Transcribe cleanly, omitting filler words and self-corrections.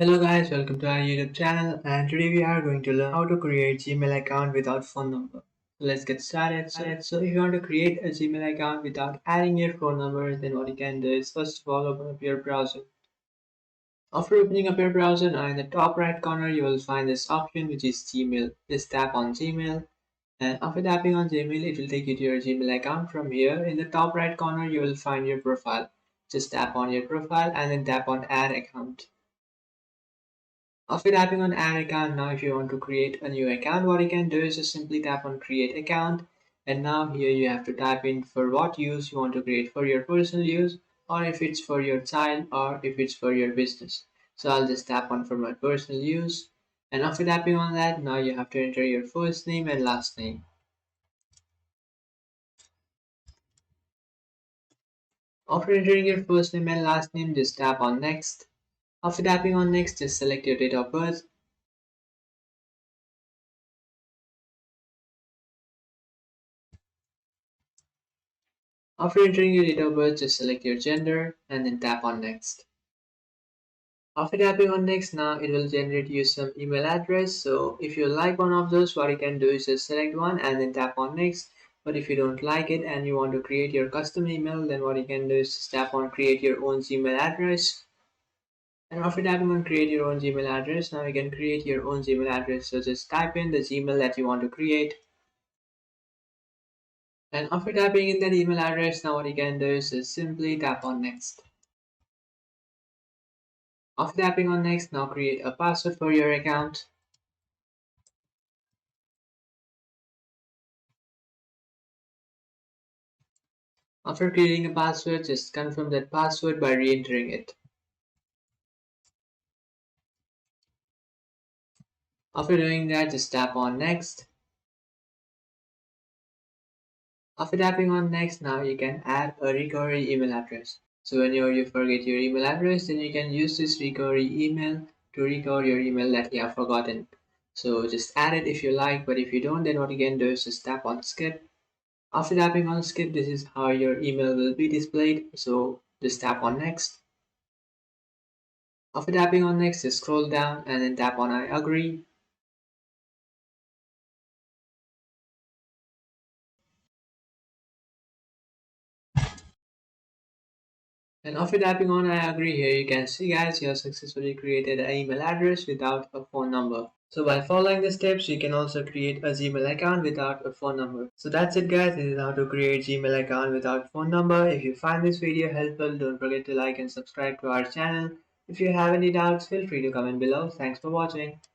Hello guys, welcome to our YouTube channel, and today we are going to learn how to create Gmail account without phone number. So let's get started. So if you want to create a Gmail account without adding your phone number, then what you can do is first of all open up your browser. After opening up your browser, now in the top right corner you will find this option which is Gmail. Just tap on Gmail, and after tapping on Gmail it will take you to your Gmail account. From here in the top right corner you will find your profile. Just tap on your profile and then tap on add account. After tapping on add account, now if you want to create a new account, what you can do is just simply tap on create account, and now here you have to type in for what use you want to create, for your personal use, or if it's for your child, or if it's for your business. So I'll just tap on for my personal use, and after tapping on that, now you have to enter your first name and last name. After entering your first name and last name, just tap on next. After tapping on next, just select your date of birth. After entering your date of birth, just select your gender and then tap on next. After tapping on next, now it will generate you some email address. So if you like one of those, what you can do is just select one and then tap on next. But if you don't like it and you want to create your custom email, then what you can do is just tap on create your own Gmail address. And after tapping on create your own Gmail address, now you can create your own Gmail address. So just type in the Gmail that you want to create. And after typing in that email address, now what you can do is just simply tap on next. After tapping on next, now create a password for your account. After creating a password, just confirm that password by re-entering it. After doing that, just tap on next. After tapping on next, now you can add a recovery email address. So whenever you forget your email address, then you can use this recovery email to recover your email that you have forgotten. So just add it if you like, but if you don't, then what you can do is just tap on skip. After tapping on skip, this is how your email will be displayed. So just tap on next. After tapping on next, just scroll down and then tap on I agree. And after tapping on I agree here, you can see guys, you have successfully created an email address without a phone number. So by following the steps, you can also create a Gmail account without a phone number. So that's it guys, this is how to create Gmail account without phone number. If you find this video helpful, don't forget to like and subscribe to our channel. If you have any doubts, feel free to comment below. Thanks for watching.